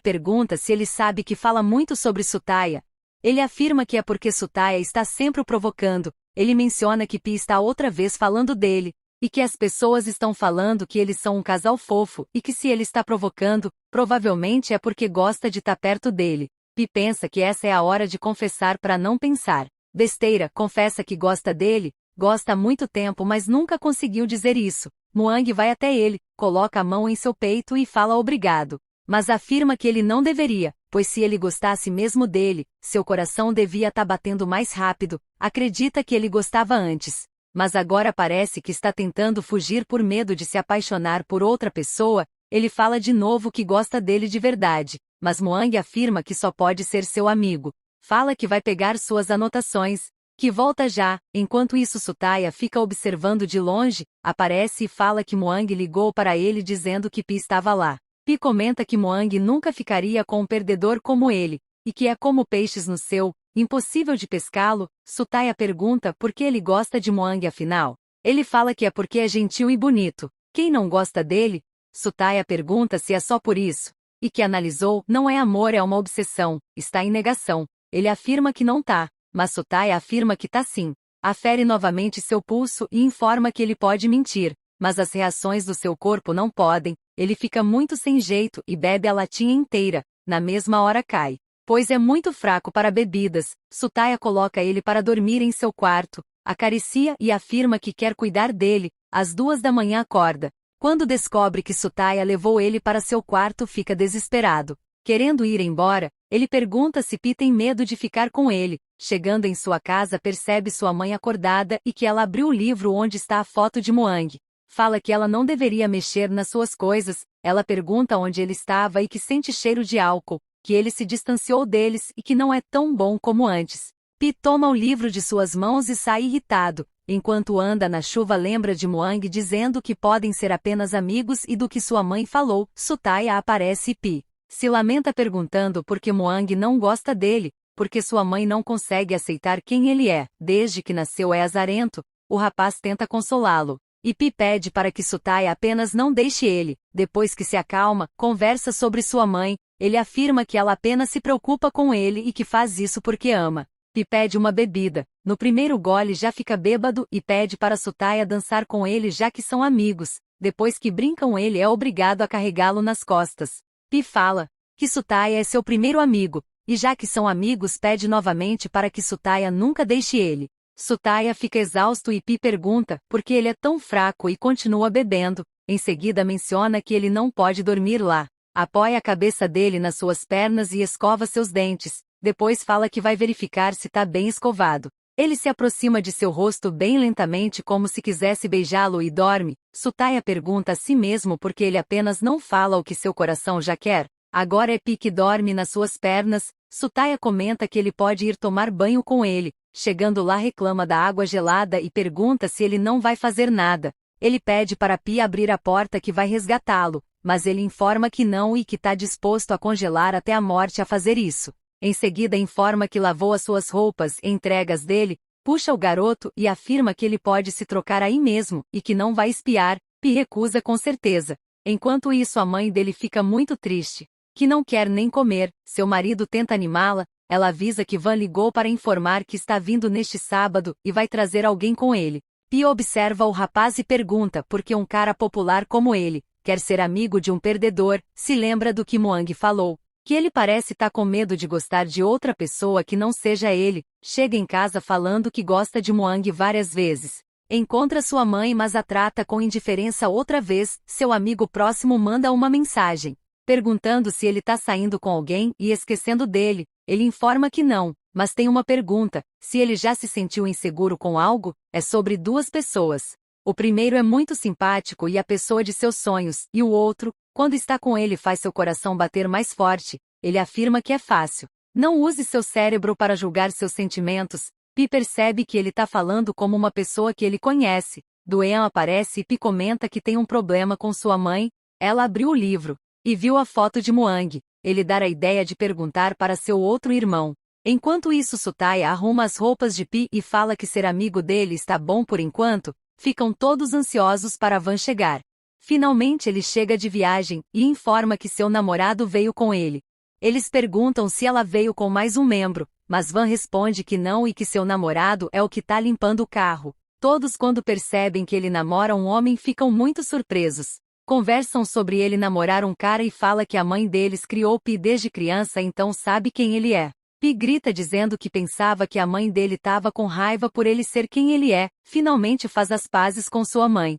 pergunta se ele sabe que fala muito sobre Sutaya. Ele afirma que é porque Sutaya está sempre o provocando. Ele menciona que Pi está outra vez falando dele, e que as pessoas estão falando que eles são um casal fofo, e que se ele está provocando, provavelmente é porque gosta de estar perto dele. Pi pensa que essa é a hora de confessar para não pensar besteira, confessa que gosta dele, gosta há muito tempo mas nunca conseguiu dizer isso. Moang vai até ele, coloca a mão em seu peito e fala obrigado. Mas afirma que ele não deveria, pois se ele gostasse mesmo dele, seu coração devia estar batendo mais rápido, acredita que ele gostava antes. Mas agora parece que está tentando fugir por medo de se apaixonar por outra pessoa, ele fala de novo que gosta dele de verdade, mas Moang afirma que só pode ser seu amigo. Fala que vai pegar suas anotações, que volta já. Enquanto isso Sutaya fica observando de longe, aparece e fala que Moang ligou para ele dizendo que Pi estava lá. Pi comenta que Moang nunca ficaria com um perdedor como ele, e que é como peixes no céu, impossível de pescá-lo. Sutaya pergunta por que ele gosta de Moang afinal. Ele fala que é porque é gentil e bonito. Quem não gosta dele? Sutaya pergunta se é só por isso. E que analisou, não é amor é uma obsessão, está em negação. Ele afirma que não tá, mas Sutaya afirma que tá sim. Afere novamente seu pulso e informa que ele pode mentir, mas as reações do seu corpo não podem, ele fica muito sem jeito e bebe a latinha inteira, na mesma hora cai. Pois é muito fraco para bebidas, Sutaya coloca ele para dormir em seu quarto, acaricia e afirma que quer cuidar dele, às 2 da manhã acorda. Quando descobre que Sutaya levou ele para seu quarto fica desesperado. Querendo ir embora, ele pergunta se Pi tem medo de ficar com ele. Chegando em sua casa percebe sua mãe acordada e que ela abriu o livro onde está a foto de Moang. Fala que ela não deveria mexer nas suas coisas, ela pergunta onde ele estava e que sente cheiro de álcool, que ele se distanciou deles e que não é tão bom como antes. Pi toma o livro de suas mãos e sai irritado. Enquanto anda na chuva lembra de Moang dizendo que podem ser apenas amigos e do que sua mãe falou. Sutaya aparece e Pi se lamenta perguntando por que Moang não gosta dele, porque sua mãe não consegue aceitar quem ele é, desde que nasceu é azarento. O rapaz tenta consolá-lo, e Pi pede para que Sutaya apenas não deixe ele. Depois que se acalma, conversa sobre sua mãe, ele afirma que ela apenas se preocupa com ele e que faz isso porque ama. Pi pede uma bebida, no primeiro gole já fica bêbado e pede para Sutaya dançar com ele já que são amigos, depois que brincam ele é obrigado a carregá-lo nas costas. Pi fala que Sutaya é seu primeiro amigo, e já que são amigos pede novamente para que Sutaya nunca deixe ele. Sutaya fica exausto e Pi pergunta por que ele é tão fraco e continua bebendo. Em seguida menciona que ele não pode dormir lá. Apoia a cabeça dele nas suas pernas e escova seus dentes. Depois fala que vai verificar se tá bem escovado. Ele se aproxima de seu rosto bem lentamente como se quisesse beijá-lo e dorme. Sutaya pergunta a si mesmo por que ele apenas não fala o que seu coração já quer. Agora é Pi que dorme nas suas pernas. Sutaya comenta que ele pode ir tomar banho com ele. Chegando lá reclama da água gelada e pergunta se ele não vai fazer nada. Ele pede para Pi abrir a porta que vai resgatá-lo, mas ele informa que não e que está disposto a congelar até a morte a fazer isso. Em seguida informa que lavou as suas roupas e entrega as dele, puxa o garoto e afirma que ele pode se trocar aí mesmo e que não vai espiar. Pi recusa com certeza. Enquanto isso, a mãe dele fica muito triste, que não quer nem comer. Seu marido tenta animá-la. Ela avisa que Van ligou para informar que está vindo neste sábado e vai trazer alguém com ele. Pi observa o rapaz e pergunta por que um cara popular como ele quer ser amigo de um perdedor. Se lembra do que Moang falou, que ele parece estar com medo de gostar de outra pessoa que não seja ele. Chega em casa falando que gosta de Moang várias vezes. Encontra sua mãe, mas a trata com indiferença outra vez. Seu amigo próximo manda uma mensagem, perguntando se ele está saindo com alguém e esquecendo dele. Ele informa que não, mas tem uma pergunta: se ele já se sentiu inseguro com algo. É sobre duas pessoas. O primeiro é muito simpático e a pessoa de seus sonhos, e o outro, quando está com ele, faz seu coração bater mais forte. Ele afirma que é fácil. Não use seu cérebro para julgar seus sentimentos. Pi percebe que ele está falando como uma pessoa que ele conhece. Duan aparece e Pi comenta que tem um problema com sua mãe. Ela abriu o livro e viu a foto de Moang. Ele dá a ideia de perguntar para seu outro irmão. Enquanto isso, Sutaya arruma as roupas de Pi e fala que ser amigo dele está bom por enquanto. Ficam todos ansiosos para Van chegar. Finalmente ele chega de viagem e informa que seu namorado veio com ele. Eles perguntam se ela veio com mais um membro, mas Van responde que não e que seu namorado é o que está limpando o carro. Todos, quando percebem que ele namora um homem, ficam muito surpresos. Conversam sobre ele namorar um cara e fala que a mãe deles criou Pi desde criança, então sabe quem ele é. Pi grita dizendo que pensava que a mãe dele estava com raiva por ele ser quem ele é. Finalmente faz as pazes com sua mãe.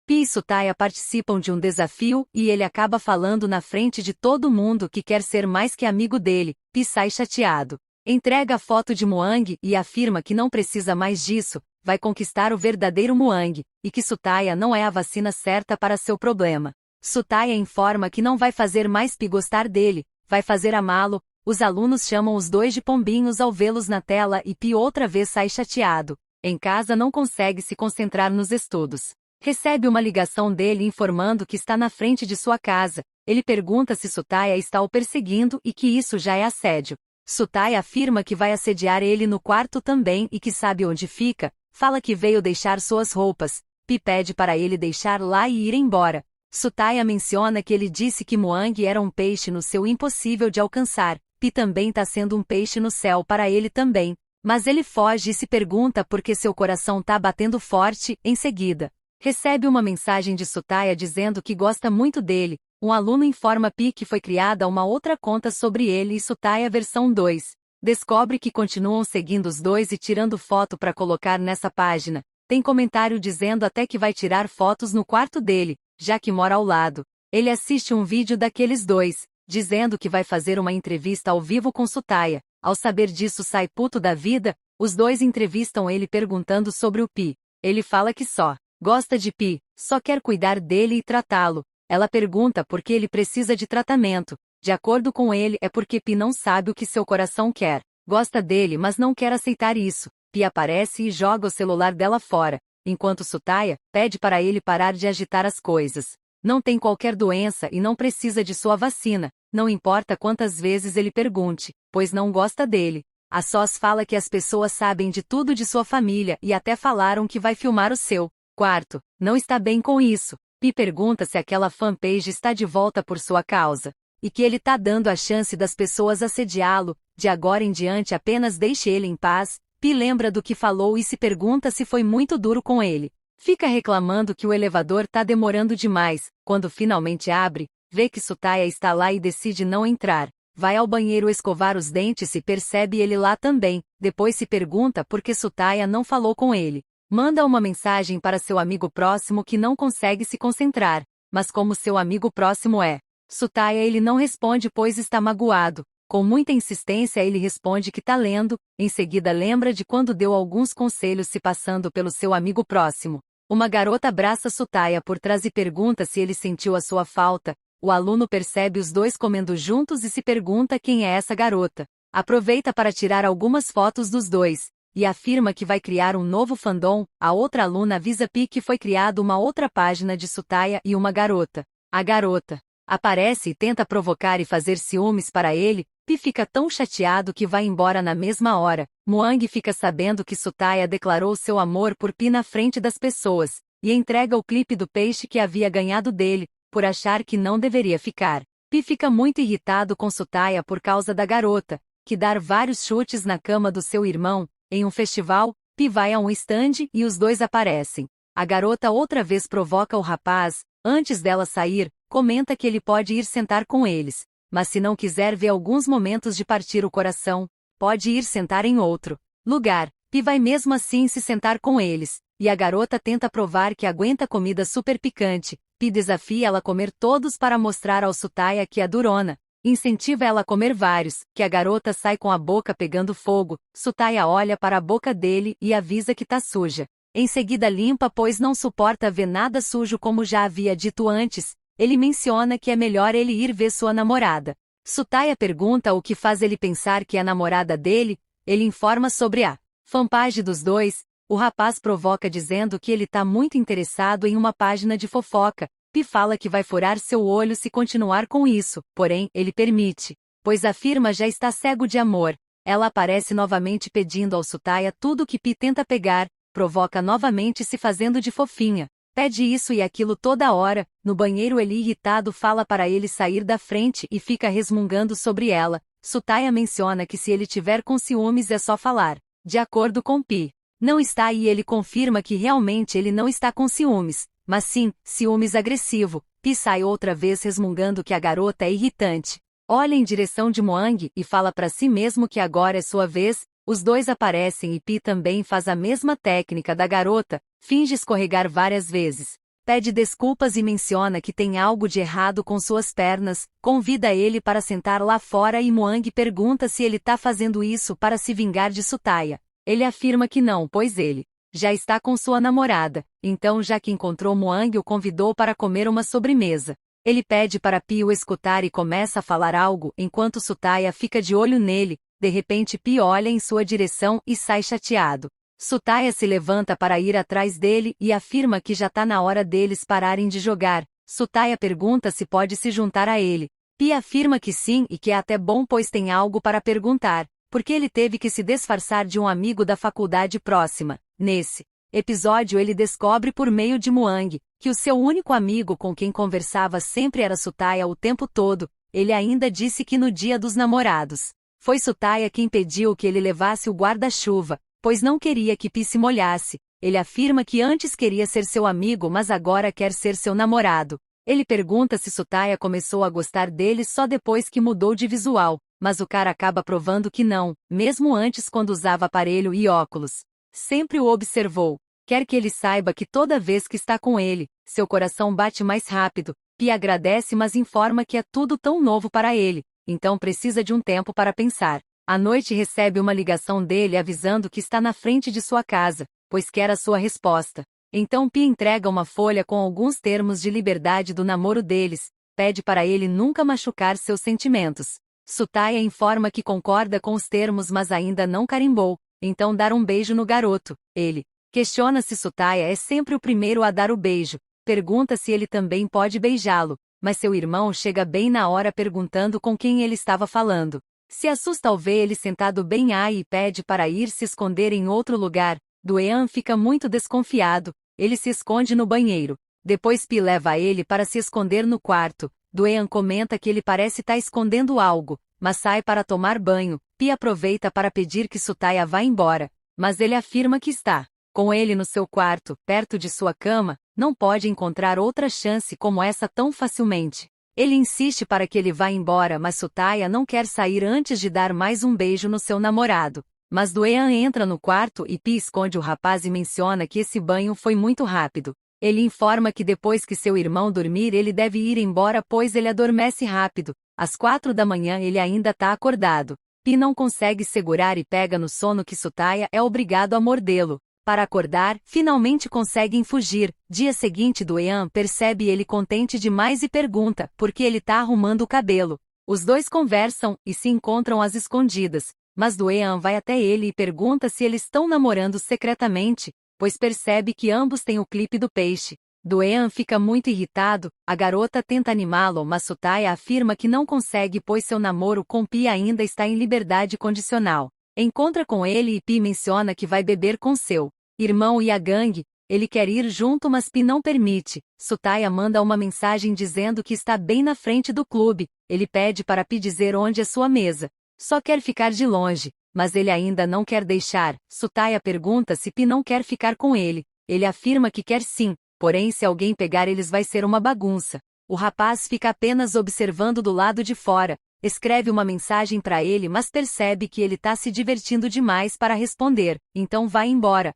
Pi e Sutaya participam de um desafio e ele acaba falando na frente de todo mundo que quer ser mais que amigo dele. Pi sai chateado. Entrega a foto de Moang e afirma que não precisa mais disso, vai conquistar o verdadeiro Moang, e que Sutaya não é a vacina certa para seu problema. Sutaya informa que não vai fazer mais Pi gostar dele, vai fazer amá-lo. Os alunos chamam os dois de pombinhos ao vê-los na tela e Pi outra vez sai chateado. Em casa não consegue se concentrar nos estudos. Recebe uma ligação dele informando que está na frente de sua casa. Ele pergunta se Sutaya está o perseguindo e que isso já é assédio. Sutaya afirma que vai assediar ele no quarto também e que sabe onde fica. Fala que veio deixar suas roupas. Pi pede para ele deixar lá e ir embora. Sutaya menciona que ele disse que Moang era um peixe no céu impossível de alcançar. Pi também está sendo um peixe no céu para ele também. Mas ele foge e se pergunta por que seu coração está batendo forte. Em seguida, recebe uma mensagem de Sutaya dizendo que gosta muito dele. Um aluno informa Pi que foi criada uma outra conta sobre ele e Sutaya versão 2. Descobre que continuam seguindo os dois e tirando foto para colocar nessa página. Tem comentário dizendo até que vai tirar fotos no quarto dele, já que mora ao lado. Ele assiste um vídeo daqueles dois, dizendo que vai fazer uma entrevista ao vivo com Sutaya. Ao saber disso, sai puto da vida. Os dois entrevistam ele perguntando sobre o Pi. Ele fala que só gosta de Pi, só quer cuidar dele e tratá-lo. Ela pergunta por que ele precisa de tratamento. De acordo com ele, é porque Pi não sabe o que seu coração quer. Gosta dele, mas não quer aceitar isso. Pi aparece e joga o celular dela fora, enquanto Sutaya pede para ele parar de agitar as coisas. Não tem qualquer doença e não precisa de sua vacina. Não importa quantas vezes ele pergunte, pois não gosta dele. A sós fala que as pessoas sabem de tudo de sua família e até falaram que vai filmar o seu quarto. Não está bem com isso. Pi pergunta se aquela fanpage está de volta por sua causa, e que ele está dando a chance das pessoas assediá-lo. De agora em diante apenas deixe ele em paz. Pi lembra do que falou e se pergunta se foi muito duro com ele. Fica reclamando que o elevador está demorando demais. Quando finalmente abre, vê que Sutaya está lá e decide não entrar. Vai ao banheiro escovar os dentes e percebe ele lá também. Depois se pergunta por que Sutaya não falou com ele. Manda uma mensagem para seu amigo próximo que não consegue se concentrar. Mas como seu amigo próximo é Sutaya, ele não responde pois está magoado. Com muita insistência ele responde que está lendo. Em seguida lembra de quando deu alguns conselhos se passando pelo seu amigo próximo. Uma garota abraça Sutaya por trás e pergunta se ele sentiu a sua falta. O aluno percebe os dois comendo juntos e se pergunta quem é essa garota. Aproveita para tirar algumas fotos dos dois, e afirma que vai criar um novo fandom. A outra aluna avisa Pi que foi criado uma outra página de Sutaya e uma garota. A garota aparece e tenta provocar e fazer ciúmes para ele. Pi fica tão chateado que vai embora na mesma hora. Muang fica sabendo que Sutaya declarou seu amor por Pi na frente das pessoas, e entrega o clipe do peixe que havia ganhado dele, por achar que não deveria ficar. Pi fica muito irritado com Sutaya por causa da garota, que dá vários chutes na cama do seu irmão. Em um festival, Pi vai a um estande e os dois aparecem. A garota outra vez provoca o rapaz. Antes dela sair, comenta que ele pode ir sentar com eles, mas se não quiser ver alguns momentos de partir o coração, pode ir sentar em outro lugar. Pi vai mesmo assim se sentar com eles, e a garota tenta provar que aguenta comida super picante. Pi desafia ela a comer todos para mostrar ao Sutaya que é durona. Incentiva ela a comer vários, que a garota sai com a boca pegando fogo. Sutaya olha para a boca dele e avisa que tá suja. Em seguida limpa, pois não suporta ver nada sujo, como já havia dito antes. Ele menciona que é melhor ele ir ver sua namorada. Sutaya pergunta o que faz ele pensar que é a namorada dele. Ele informa sobre a fanpage dos dois. O rapaz provoca dizendo que ele tá muito interessado em uma página de fofoca. Pi fala que vai furar seu olho se continuar com isso, porém, ele permite, pois afirma já está cego de amor. Ela aparece novamente pedindo ao Sutaya tudo que Pi tenta pegar, provoca novamente se fazendo de fofinha. Pede isso e aquilo toda hora. No banheiro ele irritado fala para ele sair da frente e fica resmungando sobre ela. Sutaya menciona que se ele tiver com ciúmes é só falar. De acordo com Pi, não está, e ele confirma que realmente ele não está com ciúmes, mas sim, ciúmes agressivo. Pi sai outra vez resmungando que a garota é irritante. Olha em direção de Muang e fala para si mesmo que agora é sua vez. Os dois aparecem e Pi também faz a mesma técnica da garota, finge escorregar várias vezes. Pede desculpas e menciona que tem algo de errado com suas pernas, convida ele para sentar lá fora e Muang pergunta se ele tá fazendo isso para se vingar de Sutaya. Ele afirma que não, pois ele já está com sua namorada, então já que encontrou Muang o convidou para comer uma sobremesa. Ele pede para Pi o escutar e começa a falar algo enquanto Sutaya fica de olho nele. De repente Pi olha em sua direção e sai chateado. Sutaya se levanta para ir atrás dele e afirma que já tá na hora deles pararem de jogar. Sutaya pergunta se pode se juntar a ele. Pi afirma que sim e que é até bom, pois tem algo para perguntar, porque ele teve que se disfarçar de um amigo da faculdade próxima. Nesse episódio ele descobre por meio de Muang que o seu único amigo com quem conversava sempre era Sutaya o tempo todo. Ele ainda disse que no dia dos namorados foi Sutaya quem pediu que ele levasse o guarda-chuva, pois não queria que Pi se molhasse. Ele afirma que antes queria ser seu amigo, mas agora quer ser seu namorado. Ele pergunta se Sutaya começou a gostar dele só depois que mudou de visual, mas o cara acaba provando que não, mesmo antes quando usava aparelho e óculos. Sempre o observou. Quer que ele saiba que toda vez que está com ele, seu coração bate mais rápido. Pi agradece, mas informa que é tudo tão novo para ele, então precisa de um tempo para pensar. À noite recebe uma ligação dele avisando que está na frente de sua casa, pois quer a sua resposta. Então Pi entrega uma folha com alguns termos de liberdade do namoro deles, pede para ele nunca machucar seus sentimentos. Sutaya informa que concorda com os termos, mas ainda não carimbou, então dar um beijo no garoto. Ele questiona se Sutaya é sempre o primeiro a dar o beijo, pergunta se ele também pode beijá-lo, mas seu irmão chega bem na hora perguntando com quem ele estava falando. Se assusta ao ver ele sentado bem aí e pede para ir se esconder em outro lugar. Doean fica muito desconfiado, ele se esconde no banheiro. Depois Pi leva ele para se esconder no quarto. Doean comenta que ele parece estar escondendo algo, mas sai para tomar banho. Pi aproveita para pedir que Sutaya vá embora, mas ele afirma que está com ele no seu quarto, perto de sua cama, não pode encontrar outra chance como essa tão facilmente. Ele insiste para que ele vá embora, mas Sutaya não quer sair antes de dar mais um beijo no seu namorado. Mas Doean entra no quarto e Pi esconde o rapaz e menciona que esse banho foi muito rápido. Ele informa que depois que seu irmão dormir ele deve ir embora, pois ele adormece rápido. Às 4 da manhã ele ainda está acordado. Pi não consegue segurar e pega no sono que Sutaya é obrigado a mordê-lo. Para acordar, finalmente conseguem fugir. Dia seguinte Doean percebe ele contente demais e pergunta por que ele tá arrumando o cabelo. Os dois conversam e se encontram às escondidas, mas Doean vai até ele e pergunta se eles estão namorando secretamente, pois percebe que ambos têm o clipe do peixe. Doean fica muito irritado, a garota tenta animá-lo mas Sutaya afirma que não consegue pois seu namoro com Pi ainda está em liberdade condicional. Encontra com ele e Pi menciona que vai beber com seu irmão e a gangue. Ele quer ir junto mas Pi não permite. Sutaya manda uma mensagem dizendo que está bem na frente do clube. Ele pede para Pi dizer onde é sua mesa. Só quer ficar de longe, mas ele ainda não quer deixar. Sutaya pergunta se Pi não quer ficar com ele. Ele afirma que quer sim, porém se alguém pegar eles vai ser uma bagunça. O rapaz fica apenas observando do lado de fora. Escreve uma mensagem para ele mas percebe que ele tá se divertindo demais para responder, então vai embora.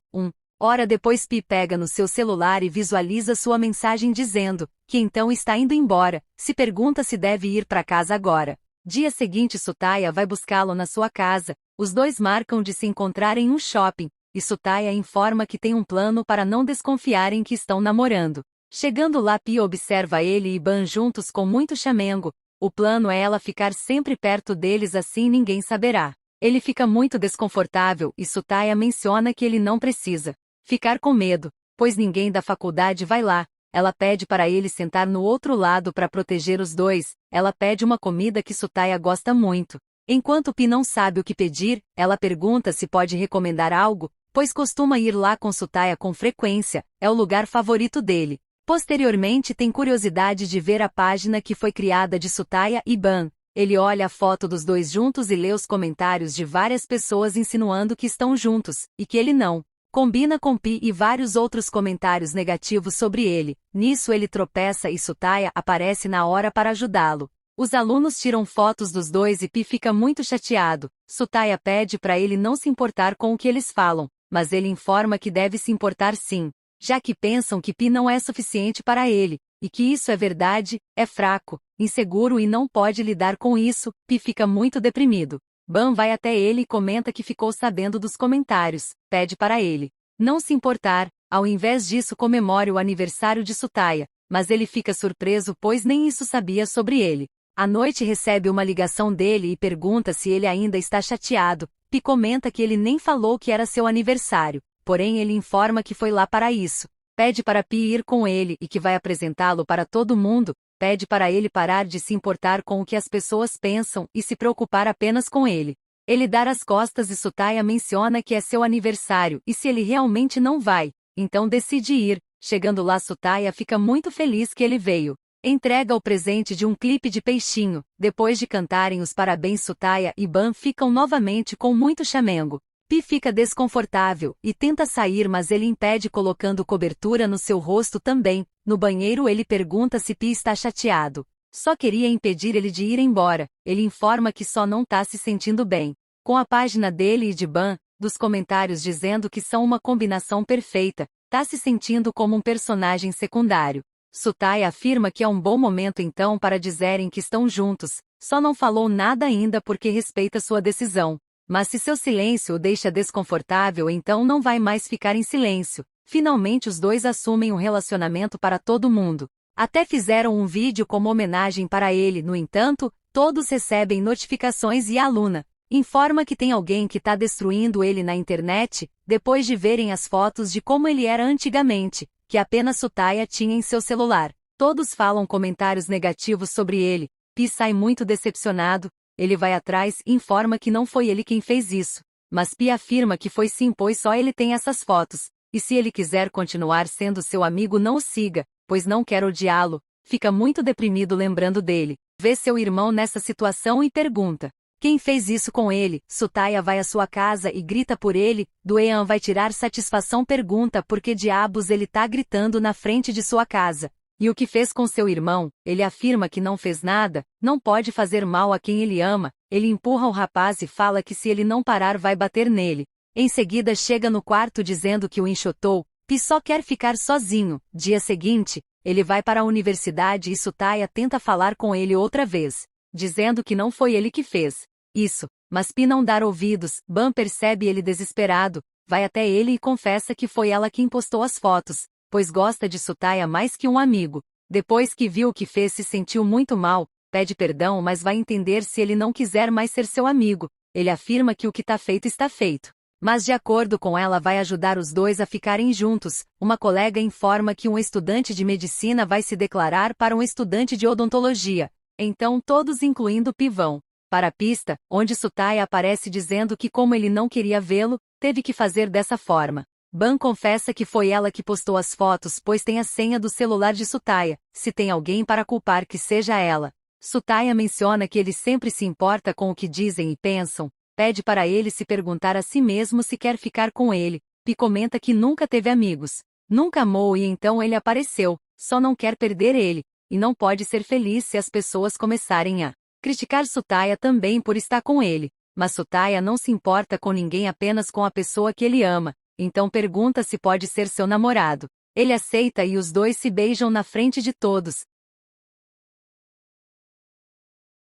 Hora depois Pi pega no seu celular e visualiza sua mensagem dizendo que então está indo embora, se pergunta se deve ir para casa agora. Dia seguinte Sutaya vai buscá-lo na sua casa, os dois marcam de se encontrar em um shopping, e Sutaya informa que tem um plano para não desconfiarem que estão namorando. Chegando lá Pi observa ele e Ban juntos com muito chamengo. O plano é ela ficar sempre perto deles assim ninguém saberá. Ele fica muito desconfortável e Sutaya menciona que ele não precisa ficar com medo, pois ninguém da faculdade vai lá. Ela pede para ele sentar no outro lado para proteger os dois. Ela pede uma comida que Sutaya gosta muito. Enquanto Pi não sabe o que pedir, ela pergunta se pode recomendar algo, pois costuma ir lá com Sutaya com frequência, é o lugar favorito dele. Posteriormente tem curiosidade de ver a página que foi criada de Sutaya e Ban. Ele olha a foto dos dois juntos e lê os comentários de várias pessoas insinuando que estão juntos, e que ele não combina com Pi e vários outros comentários negativos sobre ele. Nisso ele tropeça e Sutaya aparece na hora para ajudá-lo. Os alunos tiram fotos dos dois e Pi fica muito chateado. Sutaya pede para ele não se importar com o que eles falam, mas ele informa que deve se importar sim, já que pensam que Pi não é suficiente para ele, e que isso é verdade, é fraco, inseguro e não pode lidar com isso. Pi fica muito deprimido. Ban vai até ele e comenta que ficou sabendo dos comentários, pede para ele não se importar, ao invés disso comemore o aniversário de Sutaya, mas ele fica surpreso pois nem isso sabia sobre ele. À noite recebe uma ligação dele e pergunta se ele ainda está chateado. Pi comenta que ele nem falou que era seu aniversário, porém ele informa que foi lá para isso. Pede para Pi ir com ele e que vai apresentá-lo para todo mundo. Pede para ele parar de se importar com o que as pessoas pensam e se preocupar apenas com ele. Ele dá as costas e Sutaya menciona que é seu aniversário e se ele realmente não vai, então decide ir. Chegando lá Sutaya fica muito feliz que ele veio. Entrega o presente de um clipe de peixinho. Depois de cantarem os parabéns Sutaya e Ban ficam novamente com muito chamengo. Pi fica desconfortável e tenta sair mas ele impede colocando cobertura no seu rosto também. No banheiro ele pergunta se Pi está chateado. Só queria impedir ele de ir embora. Ele informa que só não tá se sentindo bem com a página dele e de Ban, dos comentários dizendo que são uma combinação perfeita, tá se sentindo como um personagem secundário. Sutaya afirma que é um bom momento então para dizerem que estão juntos, só não falou nada ainda porque respeita sua decisão. Mas se seu silêncio o deixa desconfortável então não vai mais ficar em silêncio. Finalmente os dois assumem um relacionamento para todo mundo. Até fizeram um vídeo como homenagem para ele, no entanto, todos recebem notificações e a Luna informa que tem alguém que tá destruindo ele na internet, depois de verem as fotos de como ele era antigamente, que apenas Sutaya tinha em seu celular. Todos falam comentários negativos sobre ele. Pi sai muito decepcionado, ele vai atrás e informa que não foi ele quem fez isso. Mas Pi afirma que foi sim pois só ele tem essas fotos, e se ele quiser continuar sendo seu amigo não o siga, pois não quer odiá-lo. Fica muito deprimido lembrando dele. Vê seu irmão nessa situação e pergunta quem fez isso com ele. Sutaya vai à sua casa e grita por ele. Doean vai tirar satisfação pergunta por que diabos ele tá gritando na frente de sua casa. E o que fez com seu irmão? Ele afirma que não fez nada, não pode fazer mal a quem ele ama. Ele empurra o rapaz e fala que se ele não parar vai bater nele. Em seguida chega no quarto dizendo que o enxotou. Pi só quer ficar sozinho. Dia seguinte, ele vai para a universidade e Sutaya tenta falar com ele outra vez, dizendo que não foi ele que fez isso, mas Pi não dá ouvidos. Ban percebe ele desesperado, vai até ele e confessa que foi ela quem postou as fotos, pois gosta de Sutaya mais que um amigo. Depois que viu o que fez se sentiu muito mal, pede perdão mas vai entender se ele não quiser mais ser seu amigo. Ele afirma que o que tá feito está feito. Mas de acordo com ela vai ajudar os dois a ficarem juntos. Uma colega informa que um estudante de medicina vai se declarar para um estudante de odontologia. Então todos incluindo Pi vão para a pista, onde Sutaya aparece dizendo que como ele não queria vê-lo, teve que fazer dessa forma. Ban confessa que foi ela que postou as fotos pois tem a senha do celular de Sutaya. Se tem alguém para culpar que seja ela. Sutaya menciona que ele sempre se importa com o que dizem e pensam. Pede para ele se perguntar a si mesmo se quer ficar com ele. Pi comenta que nunca teve amigos. Nunca amou e então ele apareceu. Só não quer perder ele. E não pode ser feliz se as pessoas começarem a criticar Sutaya também por estar com ele. Mas Sutaya não se importa com ninguém, apenas com a pessoa que ele ama. Então pergunta se pode ser seu namorado. Ele aceita e os dois se beijam na frente de todos.